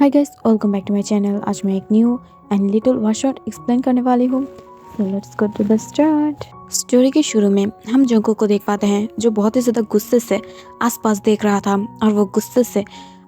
Hi guys, welcome back to my channel. आज मैं एक new and little one shot explain करने वाली हूँ। So let's go to the start. Story के शुरू में हम जंगकुक को देख पाते हैं जो बहुत ही ज़्यादा गुस्से से आसपास देख रहा था और वो गुस्से से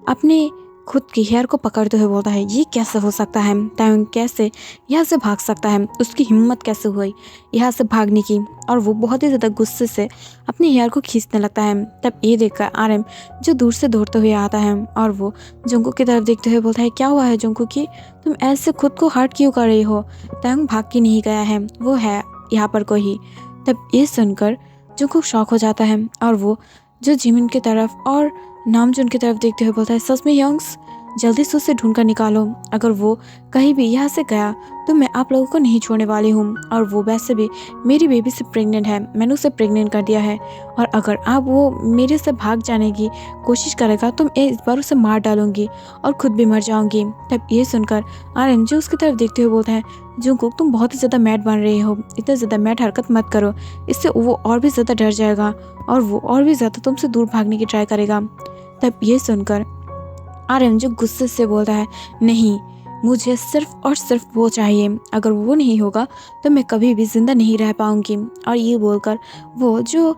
अपने खुद की हेयर को पकड़ते हुए बोलता है, ये कैसे हो सकता है? तायुंग कैसे यहाँ से भाग सकता है? उसकी हिम्मत कैसे हुई यहाँ से भागने की? और वो बहुत ही ज़्यादा गुस्से से अपने हेयर को खींचने लगता है। तब ये देखकर आरएम जो दूर से दौड़ते हुए आता है और वो जंगकुक की तरफ देखते हुए बोलता है, क्या हुआ है जंगकुक की? तुम ऐसे खुद को हर्ट क्यों कर रही हो? तायुंग भाग के नहीं गया है, वो है यहाँ पर कोई। तब ये सुनकर जंगकुक शॉक हो जाता है और वो जो जिमिन की तरफ और नामजून की तरफ देखते हुए बोलता है, सच में यंग्स, जल्दी से उसे ढूंढ कर निकालो। अगर वो कहीं भी यहाँ से गया तो मैं आप लोगों को नहीं छोड़ने वाली हूँ। और वो वैसे भी मेरी बेबी से प्रेग्नेंट है, मैंने उसे प्रेग्नेंट कर दिया है। और अगर आप वो मेरे से भाग जाने की कोशिश करेगा तो मैं इस बार उसे मार डालूंगी और खुद भी मर जाऊंगी। तब ये सुनकर आरएम जो उसकी तरफ देखते हुए बोलता है, जंगकुक तुम बहुत ही ज़्यादा मैड बन रही हो, इतना ज़्यादा मैड हरकत मत करो, इससे वो और भी ज़्यादा डर जाएगा और वो और भी ज़्यादा तुमसे दूर भागने की ट्राई करेगा। तब ये सुनकर आरएम जो गुस्से से बोलता है, नहीं, मुझे सिर्फ और सिर्फ वो चाहिए, अगर वो नहीं होगा तो मैं कभी भी जिंदा नहीं रह पाऊंगी। और ये बोलकर वो जो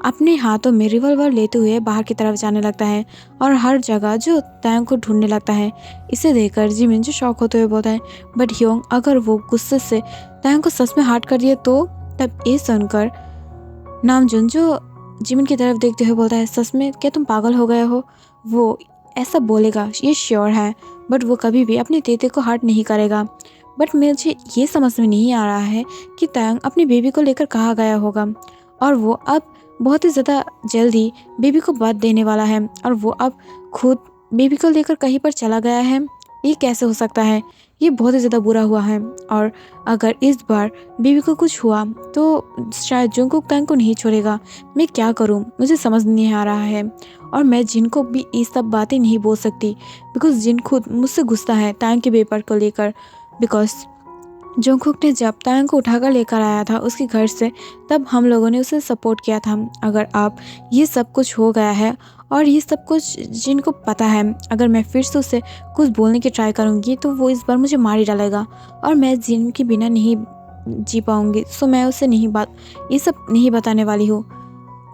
अपने हाथों में रिवॉल्वर लेते हुए बाहर की तरफ जाने लगता है और हर जगह जो तायुंग को ढूंढने लगता है। इसे देखकर जिमिन जो शॉक होते हुए बोलता है, बट ह्योंग, अगर वो गुस्से से तायुंग को सच में हार्ट कर दिए तो? तब ये सुनकर नामजून जो जिमिन की तरफ देखते हुए बोलता है, सच में क्या तुम पागल हो गए हो? वो ऐसा बोलेगा ये श्योर है, बट वो कभी भी अपने तेते को हर्ट नहीं करेगा। बट मुझे ये समझ में नहीं आ रहा है कि तायुंग अपनी बेबी को लेकर कहाँ गया होगा और वो अब बहुत ही ज़्यादा जल्दी बेबी को बर्थ देने वाला है और वो अब खुद बेबी को लेकर कहीं पर चला गया है। ये कैसे हो सकता है? ये बहुत ही ज़्यादा बुरा हुआ है। और अगर इस बार बेबी को कुछ हुआ तो शायद जंगकुक तायुंग को नहीं छोड़ेगा। मैं क्या करूं? मुझे समझ नहीं आ रहा है। और मैं जिन को भी ये सब बातें नहीं बोल सकती बिकॉज जिन खुद मुझसे गुस्सा है तायुंग के पेपर को लेकर। बिकॉज जंगकुक ने जब तायुंग को उठाकर लेकर आया था उसके घर से, तब हम लोगों ने उसे सपोर्ट किया था। अगर अब ये सब कुछ हो गया है और ये सब कुछ जिनको पता है, अगर मैं फिर से उसे कुछ बोलने की ट्राई करूँगी तो वो इस बार मुझे मार ही डालेगा और मैं जिन के बिना नहीं जी पाऊँगी। सो मैं उसे ये सब नहीं बताने वाली हूँ।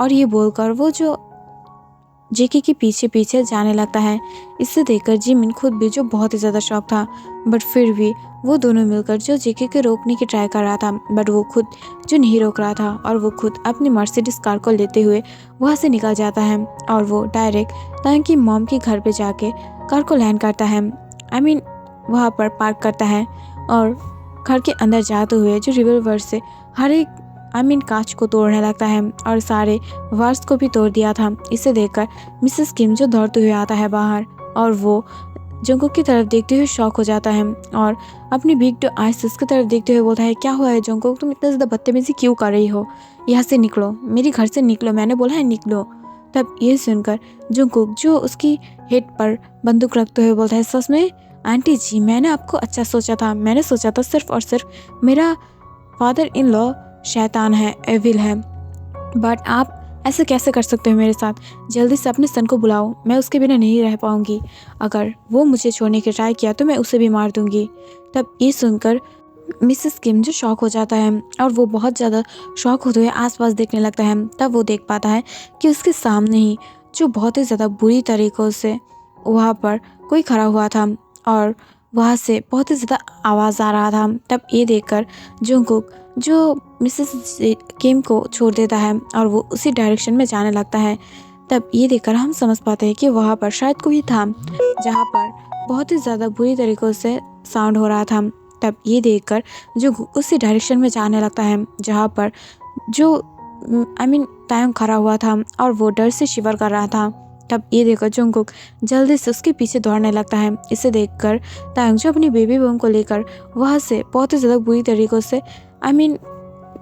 और ये बोलकर वो जो जेके के पीछे पीछे जाने लगता है। इसे देखकर जिमिन खुद भी जो बहुत ही ज़्यादा शॉक था, बट फिर भी वो दोनों मिलकर जो जेके को रोकने की ट्राई कर रहा था, बट वो खुद जो नहीं रोक रहा था और वो खुद अपनी मर्सिडीज कार को लेते हुए वहाँ से निकल जाता है और वो डायरेक्ट तायुंग की मॉम के घर पे जाके कार को लैंड करता है। वहाँ पर पार्क करता है और घर के अंदर जाते हुए जो रिवॉल्वर से हर एक कांच को तोड़ने लगता है और सारे वार्स को भी तोड़ दिया था। इसे देखकर मिसेस किम जो दौड़ते हुए आता है बाहर और वो जंगकुक की तरफ देखते हुए शॉक हो जाता है और अपनी बिग आइस की तरफ देखते हुए बोलता है, क्या हुआ है जंगकुक? तुम इतना ज़्यादा बदतमीजी क्यों कर रही हो? यहाँ से निकलो, मेरे घर से निकलो, मैंने बोला है निकलो। तब ये सुनकर जंगकुक जो उसकी हेड पर बंदूक रखते हुए बोलता है, सच में आंटी जी, मैंने आपको अच्छा सोचा था, मैंने सोचा था सिर्फ और सिर्फ मेरा फादर इन लॉ शैतान है, एविल है, बट आप ऐसे कैसे कर सकते हो मेरे साथ? जल्दी से अपने सन को बुलाओ, मैं उसके बिना नहीं रह पाऊंगी। अगर वो मुझे छोड़ने की ट्राई किया तो मैं उसे भी मार दूंगी। तब ये सुनकर मिसेस किम जो शॉक हो जाता है और वो बहुत ज़्यादा शॉक होते हुए आसपास देखने लगता है। तब वो देख पाता है कि उसके सामने ही जो बहुत ही ज़्यादा बुरी तरीक़ों से वहाँ पर कोई खड़ा हुआ था और वहाँ से बहुत ही ज़्यादा आवाज़ आ रहा था। तब ये देखकर जंगकुक जो मिसेस किम को छोड़ देता है और वो उसी डायरेक्शन में जाने लगता है। तब ये देखकर हम समझ पाते हैं कि वहाँ पर शायद कोई था जहाँ पर बहुत ही ज़्यादा बुरी तरीक़ों से साउंड हो रहा था। तब ये देखकर जो उसी डायरेक्शन में जाने लगता है जहाँ पर जो तायुंग खड़ा हुआ था और वो डर से शिवर कर रहा था। तब ये देखकर जंगकुक जल्दी से उसके पीछे दौड़ने लगता है। इसे देखकर तायुंग जो अपनी बेबी बम को लेकर वहाँ से बहुत ही ज़्यादा बुरी तरीक़ों से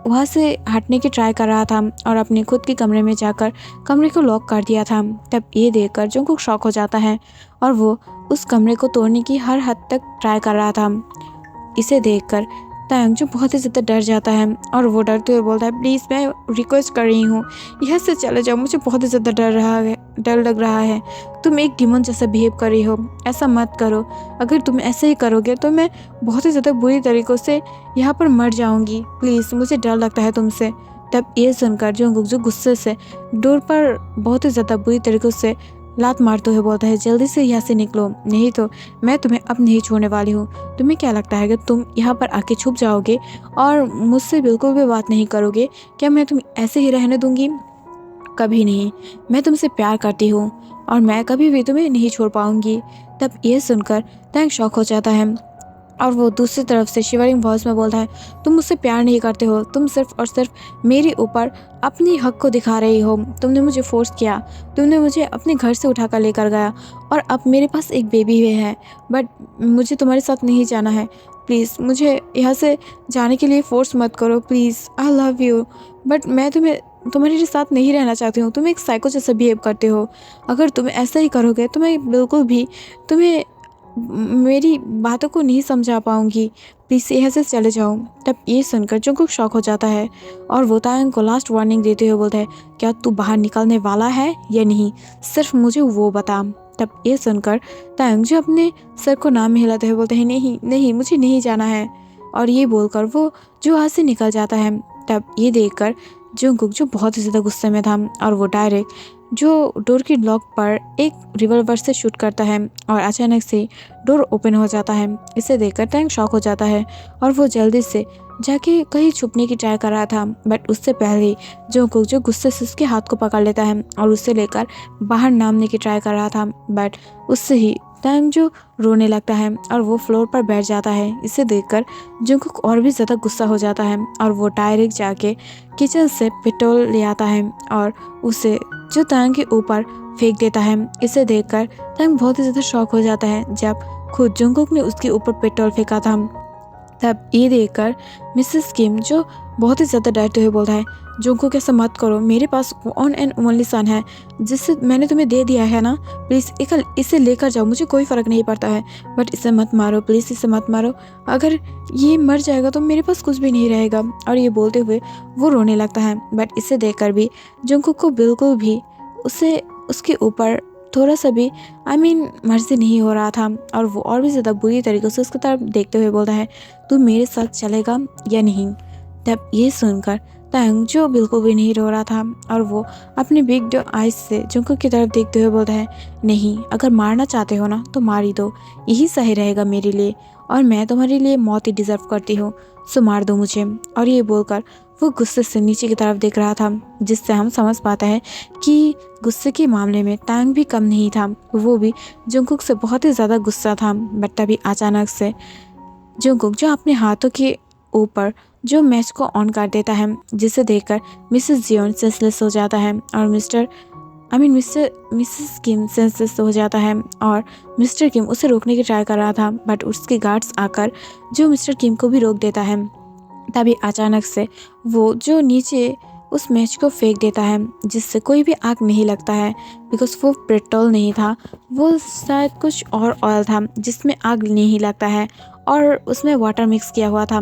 वहाँ से हटने की ट्राई कर रहा था और अपने खुद के कमरे में जाकर कमरे को लॉक कर दिया था। तब ये देखकर जंगकुक शॉक हो जाता है और वो उस कमरे को तोड़ने की हर हद तक ट्राई कर रहा था। इसे देखकर तायुंग जो बहुत ही ज़्यादा डर जाता है और वो डरते हुए बोलता है, प्लीज़ मैं रिक्वेस्ट कर रही हूँ, यहाँ से चले जाओ, मुझे बहुत ही ज़्यादा डर डर लग रहा है। तुम एक डिमन जैसा बिहेव कर रही हो, ऐसा मत करो। अगर तुम ऐसे ही करोगे तो मैं बहुत ही ज़्यादा बुरी तरीक़ों से यहाँ पर मर जाऊँगी। प्लीज़, मुझे डर लगता है तुमसे। तब ये सुनकर जंगकुक जो गुस्से से डोर पर बहुत ही ज़्यादा बुरी तरीक़ों से लात मारते हुए बोलता है, जल्दी से यहाँ से निकलो, नहीं तो मैं तुम्हें अब नहीं छोड़ने वाली हूँ। तुम्हें क्या लगता है कि तुम यहाँ पर आके छुप जाओगे और मुझसे बिल्कुल भी बात नहीं करोगे? क्या मैं तुम्हें ऐसे ही रहने दूँगी? कभी नहीं। मैं तुमसे प्यार करती हूँ और मैं कभी भी तुम्हें नहीं छोड़ पाऊँगी। तब ये सुनकर तैंग शॉक हो जाता है और वो दूसरी तरफ से शिवरिंग वॉइस में बोलता है, तुम मुझसे प्यार नहीं करते हो, तुम सिर्फ और सिर्फ मेरे ऊपर अपनी हक को दिखा रही हो। तुमने मुझे फोर्स किया, तुमने मुझे अपने घर से उठाकर लेकर गया और अब मेरे पास एक बेबी भी है, बट मुझे तुम्हारे साथ नहीं जाना है। प्लीज़ मुझे यहाँ से जाने के लिए फोर्स मत करो, please, I love you, but मैं तुम्हारे साथ नहीं रहना चाहती हूँ। तुम एक साइको जैसा बिहेव करते हो। अगर तुम ऐसा ही करोगे तो मैं बिल्कुल भी तुम्हें मेरी बातों को नहीं समझा पाऊँगी। प्लीज़ यहाँ से चले जाओ। तब ये सुनकर जंगकुक शॉक हो जाता है और वो तायंग को लास्ट वार्निंग देते हुए बोलता है, क्या तू बाहर निकलने वाला है या नहीं, सिर्फ मुझे वो बता। तब ये सुनकर तायंग जो अपने सर को नाम में हिलाते हुए बोलते हैं, नहीं नहीं, मुझे नहीं जाना है। और ये बोलकर वो जो वहाँ से निकल जाता है। तब ये देखकर जंगकुक जो बहुत ही ज़्यादा गुस्से में था और वो डायरेक्ट जो डोर की लॉक पर एक रिवॉल्वर से शूट करता है और अचानक से डोर ओपन हो जाता है। इसे देखकर टैंग शॉक हो जाता है और वो जल्दी से जाके कहीं छुपने की ट्राई कर रहा था, बट उससे पहले जंगकुक जो गुस्से से उसके हाथ को पकड़ लेता है और उससे लेकर बाहर नामने की ट्राई कर रहा था, बट उससे ही टैंग जो रोने लगता है और वो फ्लोर पर बैठ जाता है। इसे देखकर जंगकुक और भी ज़्यादा गुस्सा हो जाता है और वो डायरेक्ट जाके किचन से पेट्रोल ले आता है और उसे जो टैंग के ऊपर फेंक देता है। इसे देखकर टैंग बहुत ही ज़्यादा शॉक हो जाता है जब खुद जंगकुक ने उसके ऊपर पेट्रोल फेंका था। तब ये देखकर मिसेस किम जो बहुत ही ज़्यादा डरते हुए बोलता है, जंगकुक ऐसा मत करो, मेरे पास वन एंड ओनली सन है जिससे मैंने तुम्हें दे दिया है ना, प्लीज़ इसे लेकर जाओ, मुझे कोई फ़र्क नहीं पड़ता है, बट इसे मत मारो, प्लीज़ इसे मत मारो, अगर ये मर जाएगा तो मेरे पास कुछ भी नहीं रहेगा। और ये बोलते हुए वो रोने लगता है, बट इसे देखकर भी जंगकुक को बिल्कुल भी उसके ऊपर थोड़ा सा भी मर्जी नहीं हो रहा था और वो और भी ज़्यादा बुरी तरीके से उसकी तरफ देखते हुए बोलता है, तू मेरे साथ चलेगा या नहीं। तब ये सुनकर टैंग जो बिल्कुल भी नहीं रो रहा था और वो अपने बिग आइज से जंगकुक की तरफ देखते हुए बोलता है, नहीं, अगर मारना चाहते हो ना तो मार ही दो, यही सही रहेगा मेरे लिए, और मैं तुम्हारे लिए मौत ही डिज़र्व करती हूँ, सो मार दो मुझे। और ये बोलकर वो गुस्से से नीचे की तरफ देख रहा था, जिससे हम समझ पाते हैं कि गुस्से के मामले में टैंग भी कम नहीं था, वो भी जंगकुक से बहुत ही ज़्यादा गुस्सा था। बट तभी अचानक से जंगकुक जो अपने हाथों के ऊपर जो मैच को ऑन कर देता है, जिसे देखकर मिसेस जियोन सेंसलेस हो जाता है और मिसेस किम सेंसलेस हो जाता है और मिस्टर किम उसे रोकने की ट्राई कर रहा था, बट उसके गार्ड्स आकर जो मिस्टर किम को भी रोक देता है। तभी अचानक से वो जो नीचे उस मैच को फेंक देता है, जिससे कोई भी आग नहीं लगता है, बिकॉज वो पेट्रोल नहीं था, वो शायद कुछ और ऑयल था जिसमें आग नहीं लगता है और उसमें वाटर मिक्स किया हुआ था।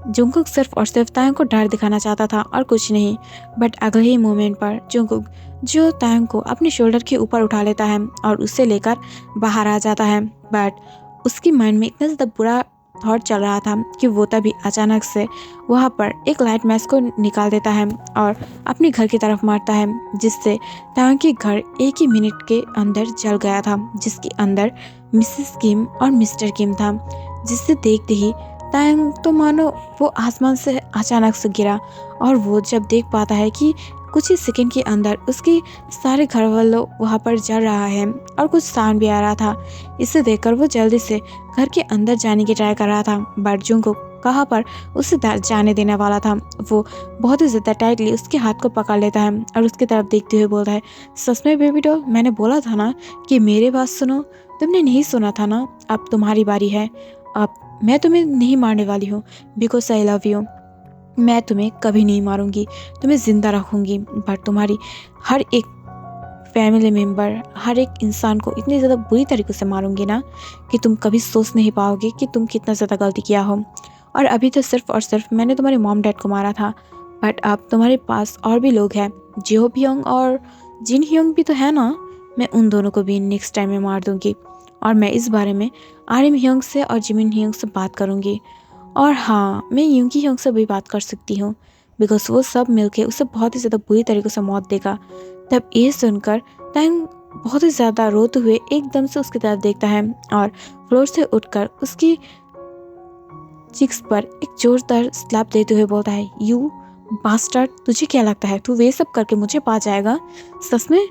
जंगकुक सिर्फ और सिर्फ टैंग को डर दिखाना चाहता था और कुछ नहीं। बट अगले ही मोमेंट पर जंगकुक जो टैंग को अपने शोल्डर के ऊपर उठा लेता है और उसे लेकर बाहर आ जाता है, बट उसकी माइंड में इतना ज़्यादा बुरा थॉट चल रहा था कि वो तभी अचानक से वहाँ पर एक लाइट मैच को निकाल देता है और अपने घर की तरफ मारता है, जिससे टैंग के घर एक ही मिनट के अंदर जल गया था, जिसके अंदर मिसेस किम और मिस्टर किम था, जिससे देखते ही टैंग तो मानो वो आसमान से अचानक से गिरा और वो जब देख पाता है कि कुछ ही सेकंड के अंदर उसके सारे घर वालों वहाँ पर जल रहा है और कुछ साउंड भी आ रहा था। इसे देखकर वो जल्दी से घर के अंदर जाने की ट्राई कर रहा था, बट जंगकुक कहाँ पर उसे जाने देने वाला था। वो बहुत ही ज़्यादा टाइटली उसके हाथ को पकड़ लेता है और उसकी तरफ देखते हुए बोलता है, सच में बेबी डॉल, मैंने बोला था ना कि मेरे बात सुनो, तुमने नहीं सुना था ना, अब तुम्हारी बारी है, अब मैं तुम्हें नहीं मारने वाली हूँ, बिकॉज आई लव यू। मैं तुम्हें कभी नहीं मारूंगी, तुम्हें ज़िंदा रखूंगी, बट तुम्हारी हर एक फैमिली मेम्बर, हर एक इंसान को इतनी ज़्यादा बुरी तरीके से मारूंगी ना कि तुम कभी सोच नहीं पाओगे कि तुम कितना ज़्यादा गलती किया हो। और अभी तो सिर्फ और सिर्फ मैंने तुम्हारे मॉम डैड को मारा था, बट अब तुम्हारे पास और भी लोग हैं, जिहो पियोंग और जिन ह्योंग भी तो है ना, मैं उन दोनों को भी नेक्स्ट टाइम में मार दूंगी और मैं इस बारे में आरिम ह्योंग से और जिमिन ह्योंग से बात करूंगी। और हाँ, मैं यूंगी ह्योंग से भी बात कर सकती हूँ बिकॉज वो सब मिलके उसे बहुत ही ज़्यादा बुरी तरीके से मौत देगा। तब ये सुनकर टैंग बहुत ही ज़्यादा रोते हुए एकदम से उसकी तरफ देखता है और फ्लोर से उठकर उसकी चिक्स पर एक जोरदार स्लैप देते हुए बोलता है, यू बास्टर्ड, तुझे क्या लगता है तू वे सब करके मुझे पा जाएगा? सच में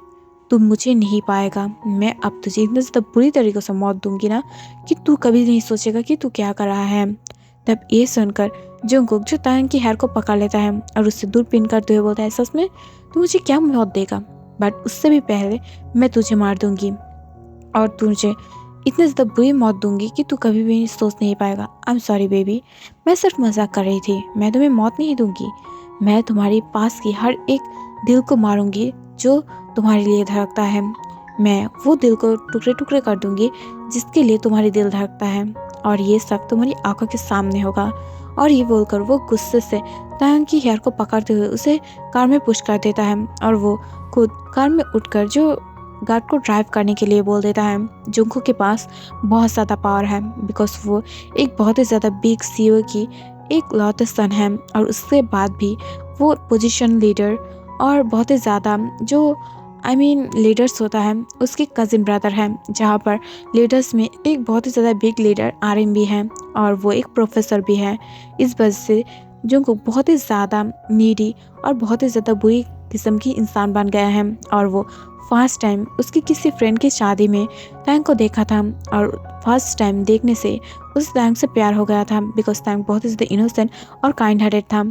तू मुझे नहीं पाएगा। मैं अब तुझे इतने ज़्यादा बुरी तरीके से मौत दूंगी ना कि तू कभी नहीं सोचेगा कि तू क्या कर रहा है। तब ये सुनकर जंगकुक जो तांग की हेयर को पकड़ लेता है और उससे दूर पिन करते हुए बोलता है, सच में तू मुझे क्या मौत देगा? बट उससे भी पहले मैं तुझे मार दूंगी और तुझे इतने ज़्यादा बुरी मौत दूंगी कि तू कभी भी सोच नहीं पाएगा। आई एम सॉरी बेबी, मैं सिर्फ मजाक कर रही थी। मैं तुम्हें मौत नहीं दूंगी, मैं तुम्हारी पास की हर एक दिल को मारूंगी जो तुम्हारे लिए धड़कता है। मैं वो दिल को टुकड़े टुकड़े कर दूंगी जिसके लिए तुम्हारी दिल धड़कता है और ये सब तुम्हारी आंखों के सामने होगा। और ये बोलकर वो गुस्से से तांग की हेयर को पकड़ते हुए उसे कार में पुश कर देता है और वो खुद कार में उठकर जो गार्ड को ड्राइव करने के लिए बोल देता है। जुंगकुक के पास बहुत ज़्यादा पावर है बिकॉज वो एक बहुत ही ज़्यादा बिग सीईओ की एक लौते सन है और उसके बाद भी वो पोजीशन लीडर और बहुत ही ज़्यादा जो लीडर्स होता है उसके कजिन ब्रदर है, जहाँ पर लीडर्स में एक बहुत ही ज़्यादा बिग लीडर आरएम भी है और वो एक प्रोफेसर भी है। इस वजह से जुंगकुक बहुत ही ज़्यादा नीडी और बहुत ही ज़्यादा बुरी किस्म की इंसान बन गया है और वो फर्स्ट टाइम उसकी किसी फ्रेंड की शादी में टैंग को देखा था और फर्स्ट टाइम देखने से उस टैंग से प्यार हो गया था बिकॉज टैंग बहुत ही ज़्यादा इनोसेंट और काइंड हार्टेड था।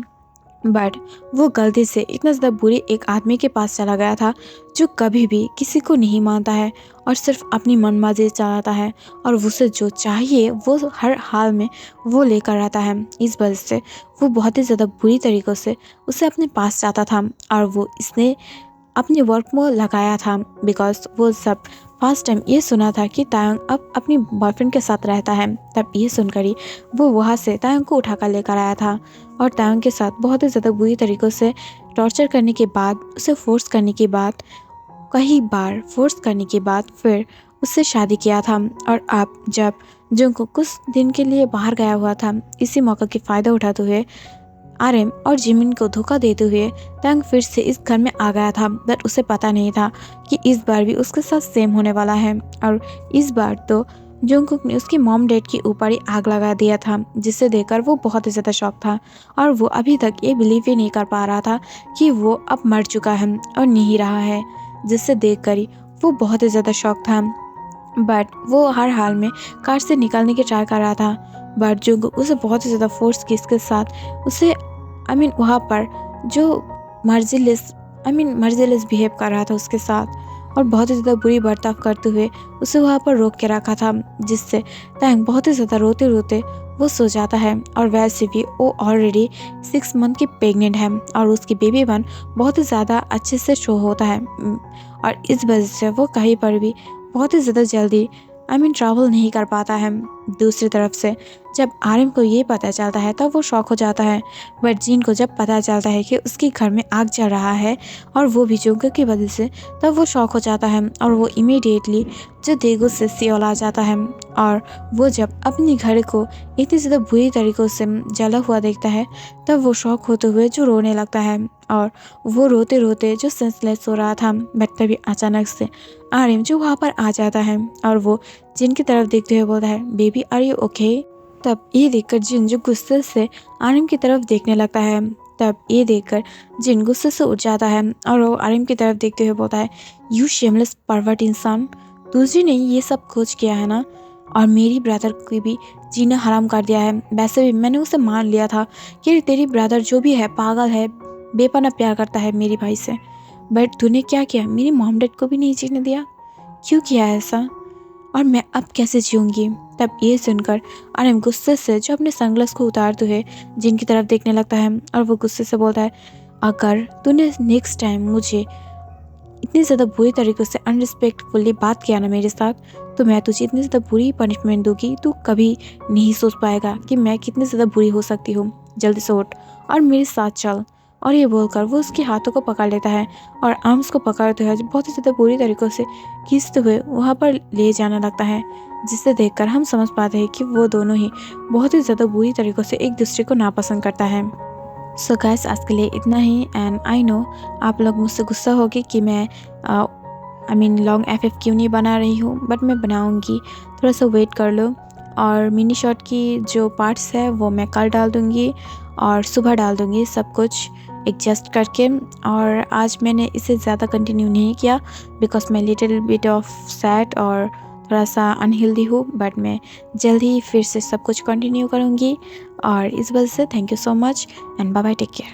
बट वो गलती से इतना ज़्यादा बुरी एक आदमी के पास चला गया था जो कभी भी किसी को नहीं मानता है और सिर्फ अपनी मनमाजी चलाता है और उसे जो चाहिए वो हर हाल में वो लेकर आता है। इस वजह से वो बहुत ही ज़्यादा बुरी तरीक़ों से उसे अपने पास चाहता था और वो इसने अपने वर्क में लगाया था बिकॉज वो सब फर्स्ट टाइम ये सुना था कि तायंग अब अपनी बॉयफ्रेंड के साथ रहता है। तब ये सुनकर ही वो वहाँ से तायंग को उठाकर लेकर आया था और तायंग के साथ बहुत ही ज़्यादा बुरी तरीक़ों से टॉर्चर करने के बाद, उसे फोर्स करने के बाद, कई बार फोर्स करने के बाद फिर उससे शादी किया था। और अब जब जुंगकुक कुछ दिन के लिए बाहर गया हुआ था, इसी मौका की फ़ायदा उठाते हुए आरएम और जिमिन को धोखा देते हुए टैंग फिर से इस घर में आ गया था। बट उसे पता नहीं था कि इस बार भी उसके साथ सेम होने वाला है और इस बार तो जंगकुक ने उसकी मॉम डैड के ऊपर ही आग लगा दिया था, जिसे देखकर वो बहुत ही ज़्यादा शॉक था और वो अभी तक ये बिलीव ही नहीं कर पा रहा था कि वो अब मर चुका है और नहीं रहा है, जिससे देखकर ही वो बहुत ही ज़्यादा शॉक था। बट वो हर हाल में कार से निकलने की ट्राई कर रहा था बट जो उसे बहुत ही ज़्यादा फोर्स की इसके साथ उसे वहाँ पर जो मर्जिलेस बिहेव कर रहा था उसके साथ और बहुत ही ज़्यादा बुरी बर्ताव करते हुए उसे वहाँ पर रोक के रखा था, जिससे टैंग बहुत ही ज़्यादा रोते रोते वो सो जाता है। और वैसे भी वो ऑलरेडी 6 मंथ की प्रेग्नेंट है और उसकी बेबी बन बहुत ही ज़्यादा अच्छे से शो होता है और इस वजह से वो कहीं पर भी बहुत ही ज़्यादा जल्दी ट्रैवल नहीं कर पाता है। दूसरी तरफ से जब आरएम को ये पता चलता है तब वो शॉक हो जाता है। बट जीन को जब पता चलता है कि उसके घर में आग जल रहा है और वो भी जोंगकुक की वजह से, तब वो शॉक हो जाता है और वो इमीडिएटली जो देगो से सियोल आ जाता है और वो जब अपनी घर को इतनी ज़्यादा बुरी तरीक़ों से जला हुआ देखता है तब वो शॉक होते हुए जो रोने लगता है और वो रोते रोते जो सेंसलेस हो रहा था। बट तभी अचानक से आरएम जो वहाँ पर आ जाता है और वो जिन की तरफ देखते हुए बोलता है, बेबी आर यू ओके? तब ये देखकर जिन जो गुस्से से आरएम की तरफ देखने लगता है, तब ये देखकर जिन गुस्से से उठ जाता है और वो आरएम की तरफ देखते हुए बोलता है, यू शेमलेस परवर्ट इंसान, तुझे ने ये सब खोज किया है ना और मेरी ब्रदर को भी जीना हराम कर दिया है। वैसे भी मैंने उसे मान लिया था कि तेरी ब्रदर जो भी है पागल है, बेपनाह प्यार करता है मेरी भाई से, बट तूने क्या किया? मेरी मॉम डैड को भी नहीं जीने दिया। क्यों किया ऐसा और मैं अब कैसे जीऊँगी? तब ये सुनकर आरएम गुस्से से जो अपने सनग्लास को उतारते हुए जिन की तरफ देखने लगता है और वो गुस्से से बोलता है, अगर तूने नेक्स्ट टाइम मुझे इतनी ज़्यादा बुरी तरीके से अनरिस्पेक्टफुली बात किया ना मेरे साथ, तो मैं तुझे इतनी ज़्यादा बुरी पनिशमेंट दूंगी, तू कभी नहीं सोच पाएगा कि मैं कितनी ज़्यादा बुरी हो सकती हूँ। जल्दी से उठ और मेरे साथ चल और ये बोलकर वो उसके हाथों को पकड़ लेता है और आर्म्स को पकड़ते हुए बहुत ही ज़्यादा बुरी तरीक़ों से खींचते हुए वहाँ पर ले जाने लगता है, जिसे देखकर हम समझ पाते हैं कि वो दोनों ही बहुत ही ज़्यादा बुरी तरीक़ों से एक दूसरे को नापसंद करता है। सो गाइस, आज के लिए इतना ही। एंड आई नो आप लोग मुझसे गुस्सा होगे कि मैं लॉन्ग FF क्यों नहीं बना रही हूँ, बट मैं बनाऊँगी, थोड़ा सा वेट कर लो। और मिनी शॉर्ट की जो पार्ट्स है वो मैं कल डाल दूँगी और सुबह डाल दूँगी, सब कुछ एडजस्ट करके। और आज मैंने इसे ज़्यादा कंटिन्यू नहीं किया बिकॉज मैं लिटिल बिट ऑफ सैड और थोड़ा सा अनहेल्दी हूँ, बट मैं जल्द ही फिर से सब कुछ कंटिन्यू करूँगी। और इस वजह से thank you so much and bye bye, take care.